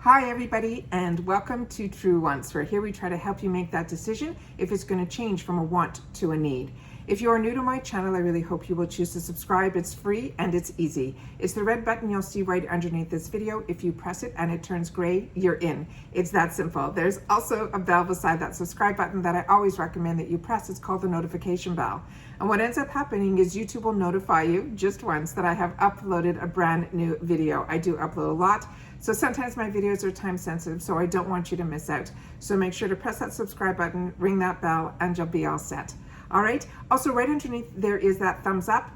Hi everybody, and welcome to True Wants, where here we try to help you make that decision if it's going to change from a want to a need. If you are new to my channel, I really hope you will choose to subscribe. It's free and it's easy. It's the red button you'll see right underneath this video. If you press it and it turns gray, you're in. It's that simple. There's also a bell beside that subscribe button that I always recommend that you press. It's called the notification bell. And what ends up happening is YouTube will notify you just once that I have uploaded a brand new video. I do upload a lot. So sometimes my videos are time sensitive, so I don't want you to miss out. So make sure to press that subscribe button, ring that bell, and you'll be all set. All right. Also, right underneath there is that thumbs up.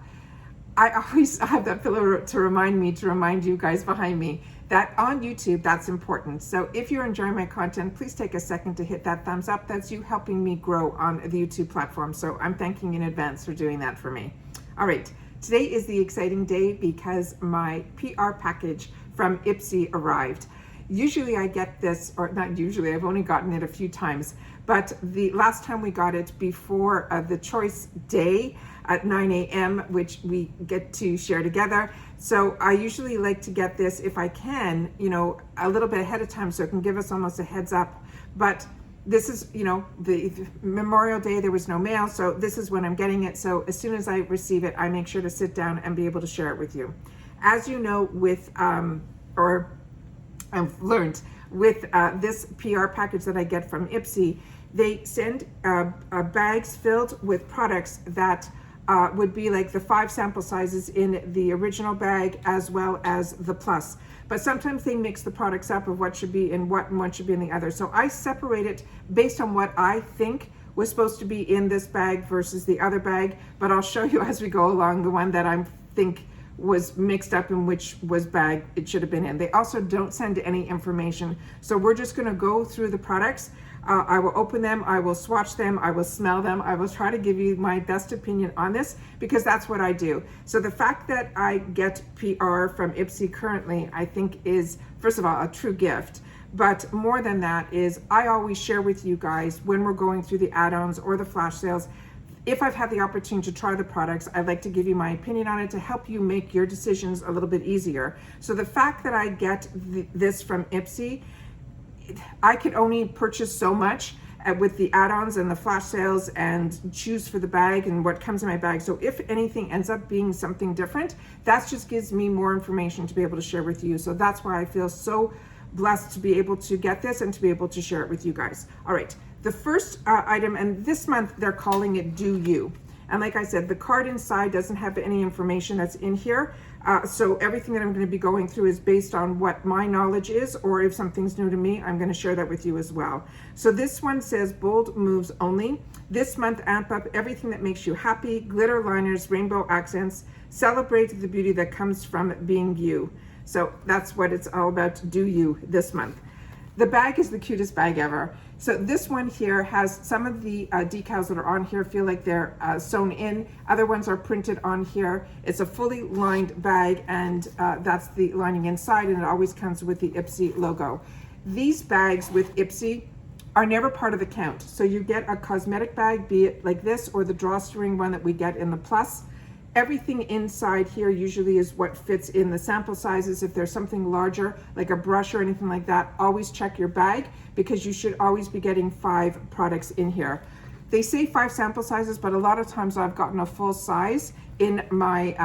I always have that pillar to remind you guys behind me that on YouTube, that's important. So if you're enjoying my content, please take a second to hit that thumbs up. That's you helping me grow on the YouTube platform. So I'm thanking you in advance for doing that for me. All right. Today is the exciting day because my PR package from IPSY arrived. Usually I get this, or not usually, I've only gotten it a few times, but the last time we got it before the choice day at 9 a.m., which we get to share together. So I usually like to get this, if I can, a little bit ahead of time so it can give us almost a heads up. But this is, the Memorial Day, there was no mail, so this is when I'm getting it. So as soon as I receive it, I make sure to sit down and be able to share it with you. As you know, with, or I've learned with this PR package that I get from IPSY, they send bags filled with products that would be like the 5 sample sizes in the original bag as well as the plus. But sometimes they mix the products up of what should be in what and what should be in the other. So I separate it based on what I think was supposed to be in this bag versus the other bag. But I'll show you as we go along the one that I think was mixed up in which was bag it should have been in. They also don't send any information. So we're just gonna go through the products. I will open them, I will swatch them, I will smell them, I will try to give you my best opinion on this because that's what I do. So the fact that I get PR from IPSY currently, I think is, first of all, a true gift. But more than that is I always share with you guys when we're going through the add-ons or the flash sales. If I've had the opportunity to try the products, I'd like to give you my opinion on it to help you make your decisions a little bit easier. So the fact that I get this from IPSY, I could only purchase so much with the add-ons and the flash sales and choose for the bag and what comes in my bag. So if anything ends up being something different, that just gives me more information to be able to share with you. So that's why I feel so blessed to be able to get this and to be able to share it with you guys. All right. The first item, and this month they're calling it Do You. And like I said, the card inside doesn't have any information that's in here. So everything that I'm going to be going through is based on what my knowledge is, or if something's new to me, I'm going to share that with you as well. So this one says bold moves only. This month, amp up everything that makes you happy, glitter liners, rainbow accents, celebrate the beauty that comes from being you. So that's what it's all about, Do You this month. The bag is the cutest bag ever. So this one here has some of the decals that are on here feel like they're sewn in. Other ones are printed on here. It's a fully lined bag, and that's the lining inside, and it always comes with the IPSY logo. These bags with IPSY are never part of the count. So you get a cosmetic bag, be it like this or the drawstring one that we get in the plus. Everything inside here usually is what fits in the sample sizes. If there's something larger, like a brush or anything like that, always check your bag because you should always be getting 5 products in here. They say 5 sample sizes, but a lot of times I've gotten a full size in my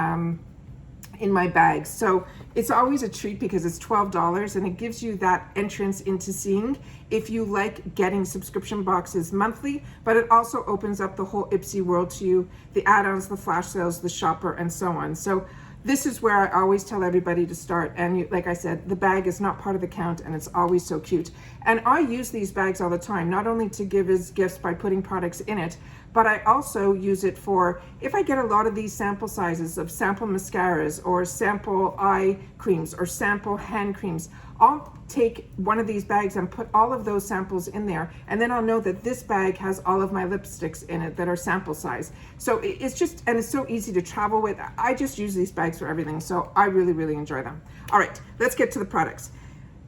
bag. So it's always a treat because it's $12 and it gives you that entrance into seeing if you like getting subscription boxes monthly, but it also opens up the whole IPSY world to you, the add-ons, the flash sales, the shopper, and so on. So this is where I always tell everybody to start. And like I said, the bag is not part of the count and it's always so cute. And I use these bags all the time, not only to give as gifts by putting products in it, but I also use it for, if I get a lot of these sample sizes of sample mascaras or sample eye creams or sample hand creams, I'll take one of these bags and put all of those samples in there, and then I'll know that this bag has all of my lipsticks in it that are sample size. So it's just, and it's so easy to travel with. I just use these bags for everything, so I really, really enjoy them. All right, let's get to the products.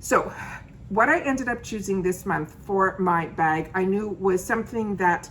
So what I ended up choosing this month for my bag, I knew was something that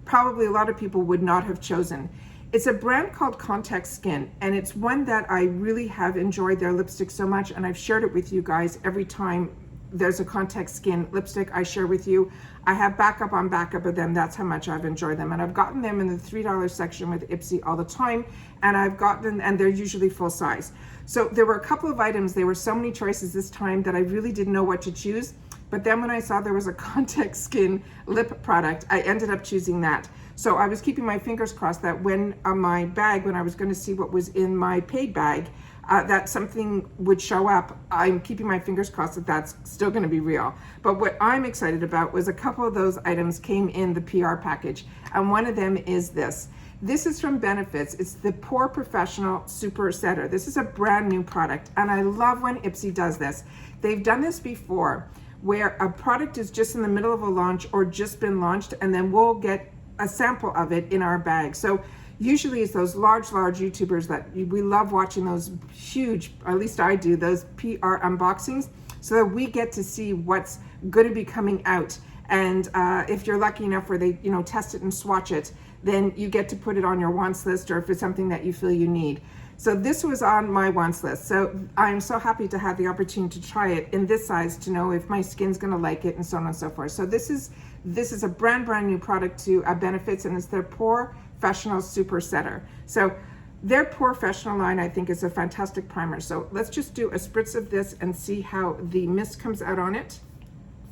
probably a lot of people would not have chosen. It's a brand called Contact Skin, and it's one that I really have enjoyed their lipstick so much, and I've shared it with you guys every time there's a Contact Skin lipstick I share with you. I have backup on backup of them. That's how much I've enjoyed them. And I've gotten them in the $3 section with IPSY all the time. And I've gotten, and they're usually full size. So there were a couple of items. There were so many choices this time that I really didn't know what to choose. But then when I saw there was a Contact Skin lip product, I ended up choosing that. So I was keeping my fingers crossed that when my bag, when I was going to see what was in my paid bag, that something would show up. I'm keeping my fingers crossed that that's still going to be real. But what I'm excited about was a couple of those items came in the PR package. And one of them is this. This is from Benefits. It's the Porefessional Super Setter. This is a brand new product. And I love when IPSY does this. They've done this before where a product is just in the middle of a launch or just been launched, and then we'll get a sample of it in our bag. So usually it's those large YouTubers that we love watching, those huge, or at least I do, those PR unboxings, so that we get to see what's going to be coming out. And if you're lucky enough where they, test it and swatch it, then you get to put it on your wants list, or if it's something that you feel you need. So this was on my wants list. So I'm so happy to have the opportunity to try it in this size to know if my skin's going to like it and so on and so forth. So this is a brand new product to Benefits, and it's their Porefessional Super Setter. So their Porefessional line, I think, is a fantastic primer. So let's just do a spritz of this and see how the mist comes out on it.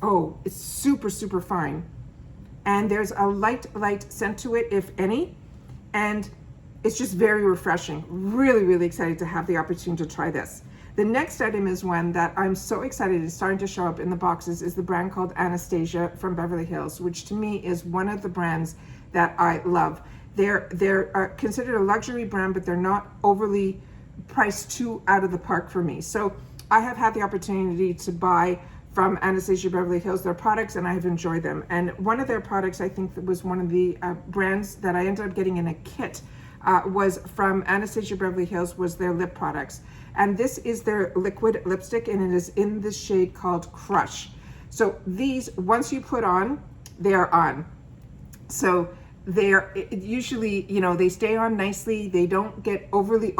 Oh, it's super fine. And there's a light scent to it, if any. And it's just very refreshing. Really excited to have the opportunity to try this. The next item is one that I'm so excited is starting to show up in the boxes, is the brand called Anastasia from Beverly Hills, which to me is one of the brands that I love. They're considered a luxury brand, but they're not overly priced too out of the park for me. So I have had the opportunity to buy from Anastasia Beverly Hills their products, and I have enjoyed them. And one of their products, I think that was one of the brands that I ended up getting in a kit, was from Anastasia Beverly Hills, was their lip products. And this is their liquid lipstick, and it is in the shade called Crush. So these, once you put on, they are on. So they're usually, they stay on nicely. They don't get overly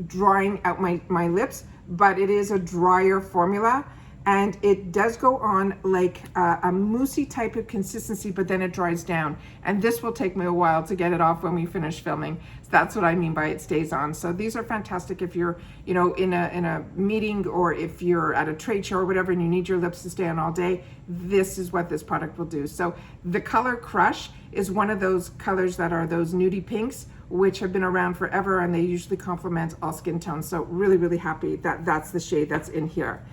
drying out my lips, but it is a drier formula. And it does go on like a moussey type of consistency, but then it dries down. And this will take me a while to get it off when we finish filming. So that's what I mean by it stays on. So these are fantastic if you're, in a meeting, or if you're at a trade show or whatever, and you need your lips to stay on all day. This is what this product will do. So the color Crush is one of those colors that are those nudie pinks, which have been around forever, and they usually complement all skin tones. So really happy that that's the shade that's in here.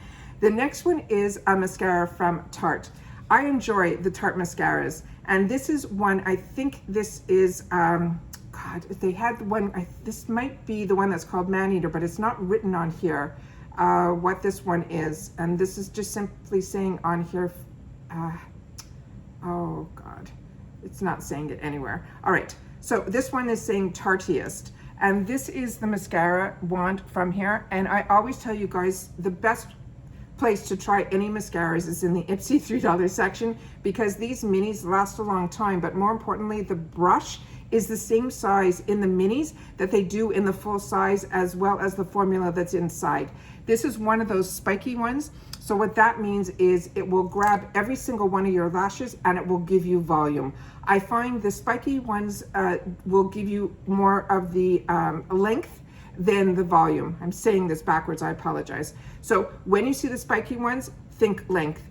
The next one is a mascara from Tarte. I enjoy the Tarte Mascaras, and this is one, I think this is, God, if they had one, this might be the one that's called Man-Eater, but it's not written on here what this one is. And this is just simply saying on here, oh God, it's not saying it anywhere. All right, so this one is saying Tartiest. And this is the mascara wand from here. And I always tell you guys, the best place to try any mascaras is in the IPSY $3 section, because these minis last a long time, but more importantly, the brush is the same size in the minis that they do in the full size, as well as the formula that's inside. This is one of those spiky ones. So what that means is it will grab every single one of your lashes and it will give you volume. I find the spiky ones will give you more of the length than the volume. I'm saying this backwards, I apologize. So when you see the spiky ones, think length.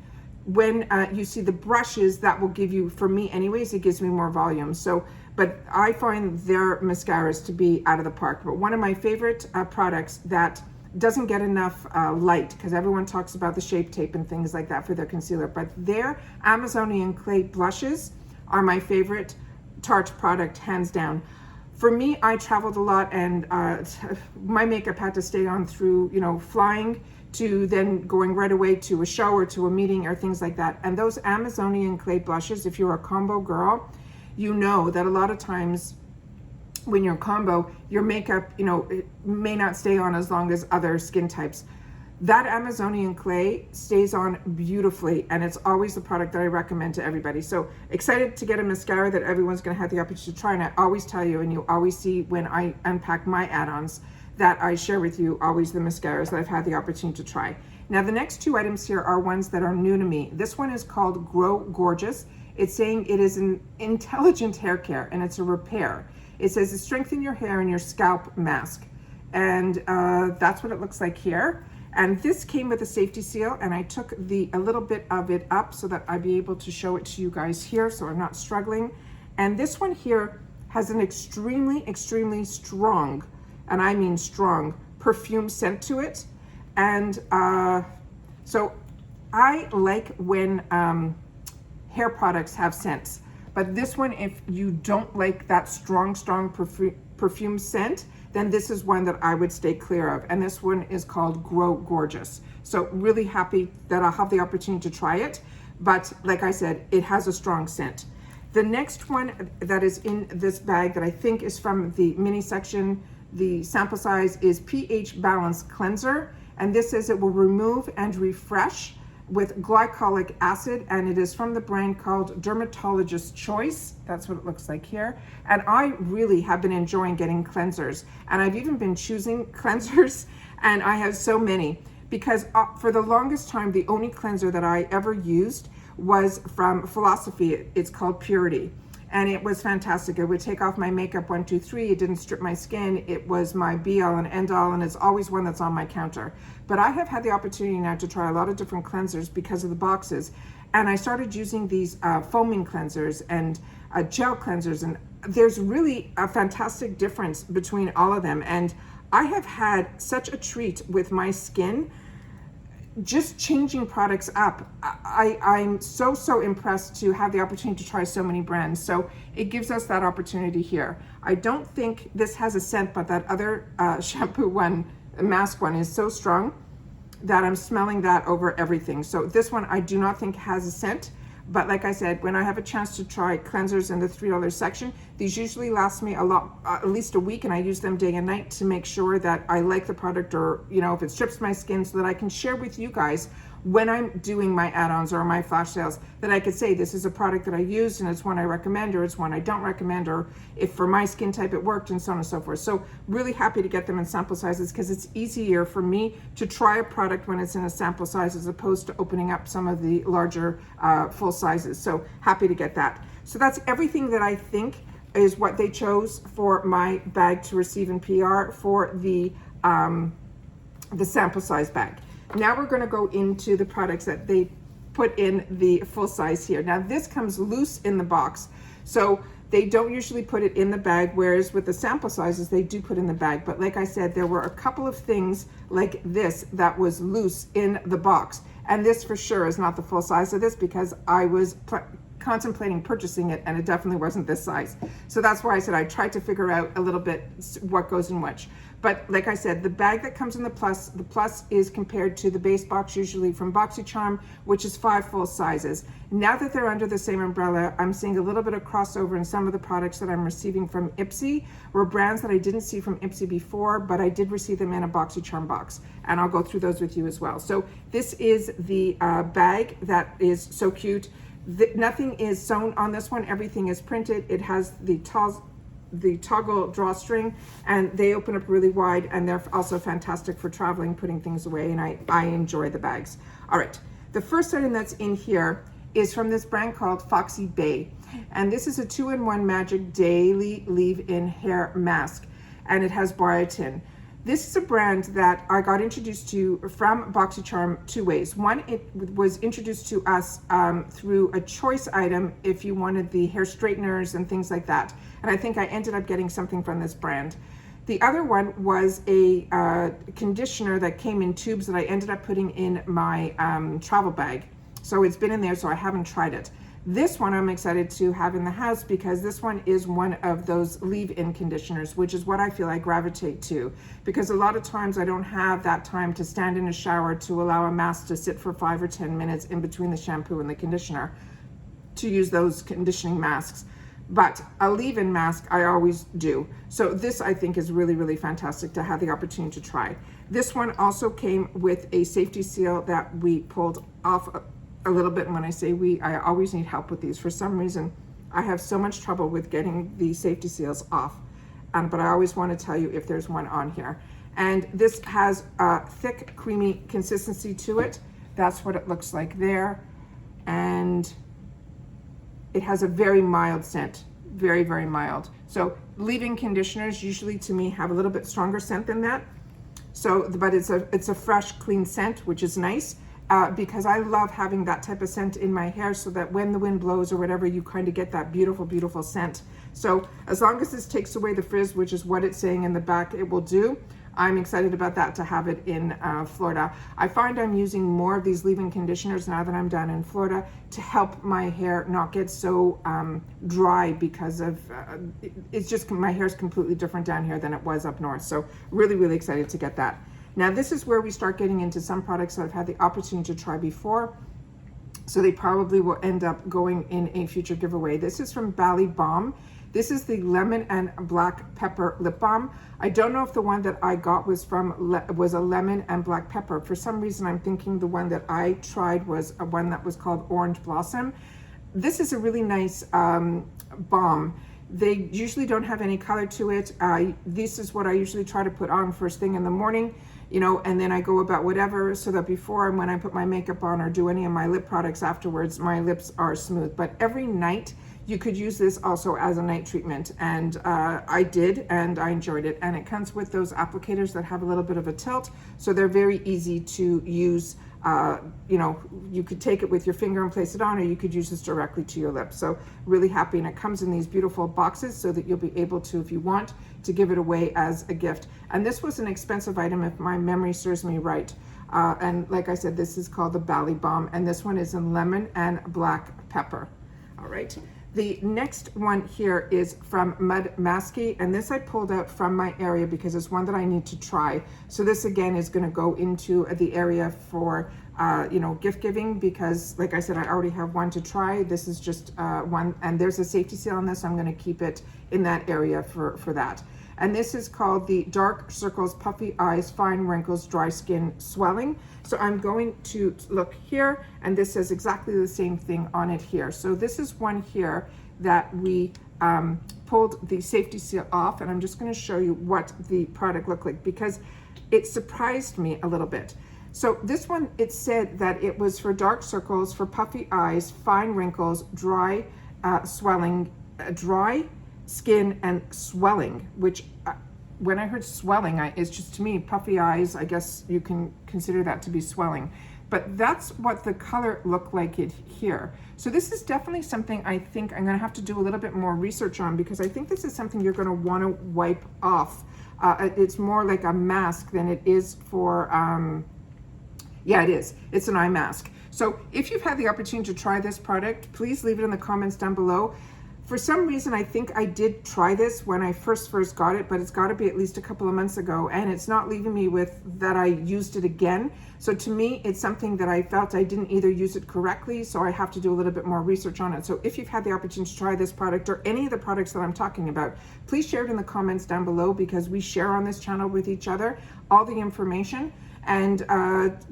When you see the brushes, that will give you, for me anyways, it gives me more volume. So, but I find their mascaras to be out of the park. But one of my favorite products that doesn't get enough light, because everyone talks about the Shape Tape and things like that for their concealer, but their Amazonian Clay blushes are my favorite Tarte product, hands down. For me, I traveled a lot, and my makeup had to stay on through, flying to then going right away to a show or to a meeting or things like that. And those Amazonian Clay blushes, if you're a combo girl, you know that a lot of times when you're combo, your makeup, it may not stay on as long as other skin types. That Amazonian Clay stays on beautifully, and it's always the product that I recommend to everybody. So excited to get a mascara that everyone's going to have the opportunity to try. And I always tell you, and you always see when I unpack my add-ons that I share with you, always the mascaras that I've had the opportunity to try. Now the next two items here are ones that are new to me. This one is called Grow Gorgeous. It's saying it is an intelligent hair care and it's a repair. It says to strengthen your hair and your scalp mask. And that's what it looks like here. And this came with a safety seal, and I took a little bit of it up so that I'd be able to show it to you guys here so I'm not struggling. And this one here has an extremely, extremely strong, and I mean strong, perfume scent to it. And so I like when hair products have scents. But this one, if you don't like that strong perfume scent, then this is one that I would stay clear of. And this one is called Grow Gorgeous. So really happy that I'll have the opportunity to try it. But like I said, it has a strong scent. The next one that is in this bag that I think is from the mini section, the sample size, is pH Balance Cleanser. And this says it will remove and refresh with glycolic acid, and it is from the brand called Dermatologist's Choice. That's what it looks like here. And I really have been enjoying getting cleansers, and I've even been choosing cleansers, and I have so many, because for the longest time the only cleanser that I ever used was from Philosophy. It's called Purity, and it was fantastic. It would take off my makeup 1, 2, 3. It didn't strip my skin. It was my be all and end all, and it's always one that's on my counter. But I have had the opportunity now to try a lot of different cleansers because of the boxes, and I started using these foaming cleansers and gel cleansers, and there's really a fantastic difference between all of them. And I have had such a treat with my skin just changing products up. I'm so impressed to have the opportunity to try so many brands. So it gives us that opportunity here. I don't think this has a scent, but that other shampoo one, mask one, is so strong that I'm smelling that over everything. So this one I do not think has a scent. But like I said, when I have a chance to try cleansers in the $3 section, these usually last me a lot, at least a week, and I use them day and night to make sure that I like the product, or if it strips my skin, so that I can share with you guys when I'm doing my add-ons or my flash sales, that I could say this is a product that I used and it's one I recommend, or it's one I don't recommend, or if for my skin type it worked, and so on and so forth. So really happy to get them in sample sizes, because it's easier for me to try a product when it's in a sample size as opposed to opening up some of the larger full sizes. So happy to get that. So that's everything that I think is what they chose for my bag to receive in PR for the sample size bag. Now we're going to go into the products that they put in the full size here. Now this comes loose in the box, so they don't usually put it in the bag, whereas with the sample sizes they do put in the bag. But like I said, there were a couple of things like this that was loose in the box, and this for sure is not the full size of this, because I was contemplating purchasing it and it definitely wasn't this size. So that's why I said I tried to figure out a little bit what goes in which. But like I said, the bag that comes in the plus is compared to the base box, usually from BoxyCharm, which is 5 full sizes. Now that they're under the same umbrella, I'm seeing a little bit of crossover in some of the products that I'm receiving from IPSY, were brands that I didn't see from IPSY before, but I did receive them in a BoxyCharm box, and I'll go through those with you as well. So this is the bag that is so cute. Nothing is sewn on this one, everything is printed. It has the toggle drawstring, and they open up really wide, and they're also fantastic for traveling, putting things away, and I enjoy the bags. All right, the first item that's in here is from this brand called FoxyBae, and this is a 2-in-1 Magic Daily Leave-In Hair Mask, and it has biotin. This is a brand that I got introduced to from BoxyCharm 2 ways. One, it was introduced to us through a choice item if you wanted the hair straighteners and things like that. And I think I ended up getting something from this brand. The other one was a conditioner that came in tubes that I ended up putting in my travel bag. So it's been in there, so I haven't tried it. This one I'm excited to have in the house, because this one is one of those leave-in conditioners, which is what I feel I gravitate to, because a lot of times I don't have that time to stand in a shower to allow a mask to sit for 5 or 10 minutes in between the shampoo and the conditioner to use those conditioning masks. But a leave-in mask I always do. So this I think is really, really fantastic to have the opportunity to try. This one also came with a safety seal that we pulled off a little bit. And when I say we, I always need help with these. For some reason, I have so much trouble with getting the safety seals off. But I always want to tell you if there's one on here. And this has a thick, creamy consistency to it. That's what it looks like there. And it has a very mild scent, very, very mild. So leave-in conditioners usually to me have a little bit stronger scent than that. So, but it's a fresh, clean scent, which is nice. Because I love having that type of scent in my hair so that when the wind blows or whatever, you kind of get that beautiful, beautiful scent. So as long as this takes away the frizz, which is what it's saying in the back it will do, I'm excited about that, to have it in Florida. I find I'm using more of these leave-in conditioners now that I'm down in Florida to help my hair not get so dry, because of, it's just, my hair is completely different down here than it was up north. So really, really excited to get that. Now this is where we start getting into some products that I've had the opportunity to try before. So they probably will end up going in a future giveaway. This is from Bali Balm. This is the lemon and black pepper lip balm. I don't know if the one that I got was a lemon and black pepper. For some reason, I'm thinking the one that I tried was one that was called Orange Blossom. This is a really nice balm. They usually don't have any color to it. This is what I usually try to put on first thing in the morning, you know, and then I go about whatever, so that before and when I put my makeup on or do any of my lip products afterwards, my lips are smooth. But every night you could use this also as a night treatment, and I did, and I enjoyed it. And it comes with those applicators that have a little bit of a tilt, so they're very easy to use. You know, you could take it with your finger and place it on, or you could use this directly to your lips. So really happy, and it comes in these beautiful boxes so that you'll be able to, if you want, to give it away as a gift. And this was an expensive item if my memory serves me right. And like I said, this is called the Bali Balm, and this one is in lemon and black pepper. All right. The next one here is from MUDMASKY, and this I pulled out from my area because it's one that I need to try. So this again is going to go into the area for you know, gift giving, because like I said, I already have one to try. This is just one, and there's a safety seal on this. I'm going to keep it in that area for that. And this is called the Dark Circles, Puffy Eyes, Fine Wrinkles, Dry Skin, Swelling. So I'm going to look here, and this says exactly the same thing on it here. So this is one here that we pulled the safety seal off, and I'm just going to show you what the product looked like, because it surprised me a little bit. So this one, it said that it was for dark circles, for puffy eyes, fine wrinkles, dry swelling, dry skin and swelling, which when I heard swelling, it's just, to me, puffy eyes, I guess you can consider that to be swelling. But that's what the color looked like it here. So this is definitely something I think I'm going to have to do a little bit more research on, because I think this is something you're going to want to wipe off. It's more like a mask than it is for, yeah, it is. It's an eye mask. So if you've had the opportunity to try this product, please leave it in the comments down below. For some reason, I think I did try this when I first got it, but it's got to be at least a couple of months ago, and it's not leaving me with that I used it again. So to me, it's something that I felt I didn't either use it correctly, so I have to do a little bit more research on it. So if you've had the opportunity to try this product or any of the products that I'm talking about, please share it in the comments down below, because we share on this channel with each other all the information. And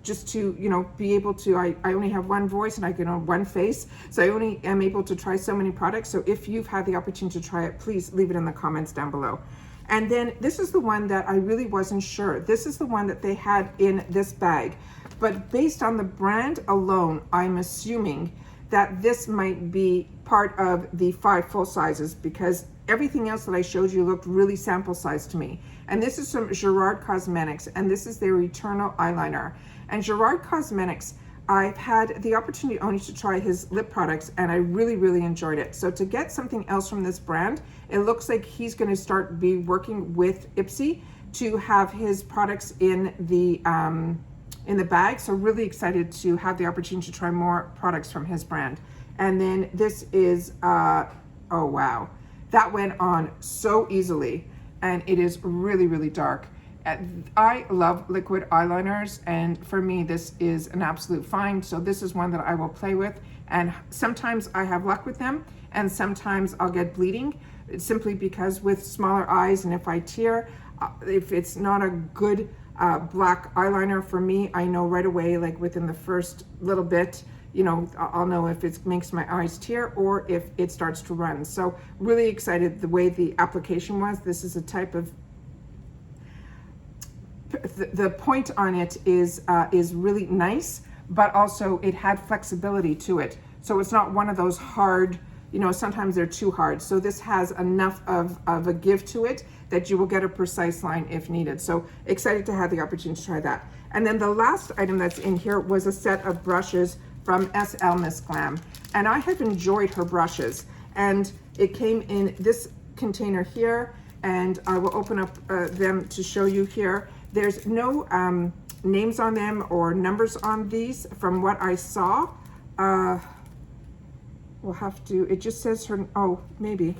just to, you know, be able to, I only have one voice and I can own one face, so I only am able to try so many products. So if you've had the opportunity to try it, please leave it in the comments down below. And then this is the one that I really wasn't sure. This is the one that they had in this bag, but based on the brand alone, I'm assuming that this might be part of the 5 full sizes, because everything else that I showed you looked really sample size to me. And this is from Gerard Cosmetics, and this is their Eternal Eyeliner. And Gerard Cosmetics, I've had the opportunity only to try his lip products, and I really, really enjoyed it. So to get something else from this brand, it looks like he's going to start working with IPSY to have his products in the bag. So really excited to have the opportunity to try more products from his brand. And then this is, oh wow, that went on so easily, and it is really, really dark. I love liquid eyeliners, and for me this is an absolute find. So this is one that I will play with, and sometimes I have luck with them, and sometimes I'll get bleeding. It's simply because with smaller eyes, and if I tear, if it's not a good black eyeliner for me, I know right away, like within the first little bit, you know, I'll know if it makes my eyes tear or if it starts to run. So really excited the way the application was. This is a type of, the point on it is really nice, but also it had flexibility to it. So it's not one of those hard, you know, sometimes they're too hard. So this has enough of a give to it that you will get a precise line if needed. So excited to have the opportunity to try that. And then the last item that's in here was a set of brushes from SL Miss Glam. And I have enjoyed her brushes. And it came in this container here, and I will open up them to show you here. There's no names on them or numbers on these from what I saw. We'll have to, it just says her, oh, maybe.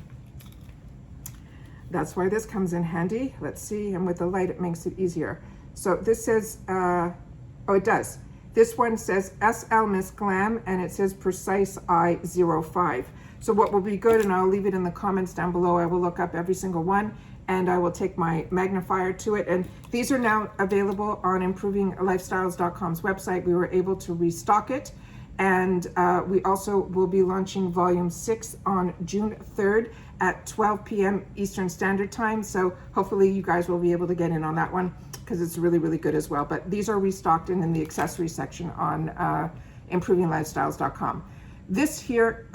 That's why this comes in handy. Let's see, and with the light, it makes it easier. So this says, oh, it does. This one says SL Miss Glam, and it says Precise Eye 05. So what will be good, and I'll leave it in the comments down below, I will look up every single one, and I will take my magnifier to it. And these are now available on ImprovingLifestyles.com's website. We were able to restock it. And we also will be launching volume 6 on June 3rd at 12 p.m. Eastern Standard Time. So hopefully you guys will be able to get in on that one because it's really, really good as well. But these are restocked and in the accessory section on ImprovingLifestyles.com. This here,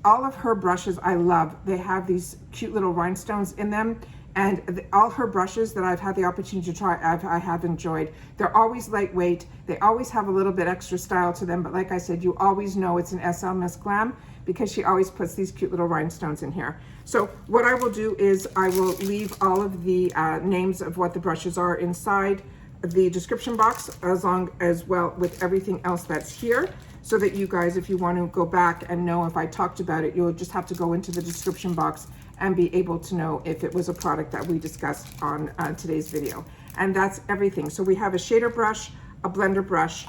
all of her brushes I love. They have these cute little rhinestones in them. And all her brushes that I've had the opportunity to try, I have enjoyed. They're always lightweight. They always have a little bit extra style to them. But like I said, you always know it's an SL Miss Glam because she always puts these cute little rhinestones in here. So what I will do is I will leave all of the names of what the brushes are inside the description box, as well with everything else that's here, so that you guys, if you want to go back and know if I talked about it, you'll just have to go into the description box and be able to know if it was a product that we discussed on today's video. And that's everything. So we have a shader brush, a blender brush.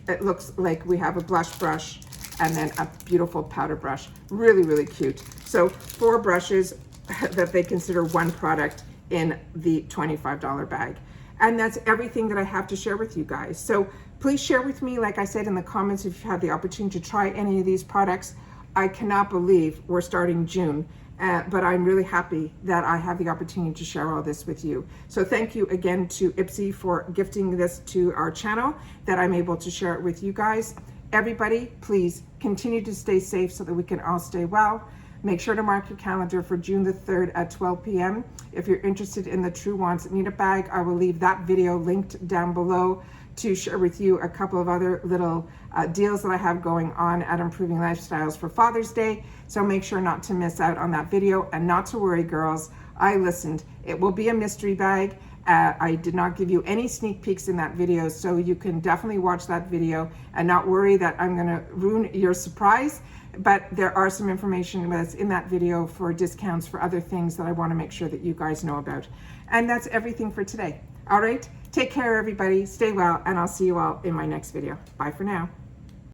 It looks like we have a blush brush, and then a beautiful powder brush. Really, really cute. So 4 brushes that they consider one product in the $25 bag. And that's everything that I have to share with you guys. So please share with me, like I said in the comments, if you've had the opportunity to try any of these products. I cannot believe we're starting June. But I'm really happy that I have the opportunity to share all this with you. So thank you again to IPSY for gifting this to our channel, that I'm able to share it with you guys. Everybody, please continue to stay safe so that we can all stay well. Make sure to mark your calendar for June the 3rd at 12 p.m. If you're interested in the True Wants Need a Bag, I will leave that video linked down below to share with you a couple of other little deals that I have going on at Improving Lifestyles for Father's Day. So make sure not to miss out on that video, and not to worry, girls. I listened. It will be a mystery bag. I did not give you any sneak peeks in that video, so you can definitely watch that video and not worry that I'm gonna ruin your surprise. But there are some information that's in that video for discounts for other things that I want to make sure that you guys know about. And that's everything for today. All right, take care everybody, stay well, and I'll see you all in my next video. Bye for now.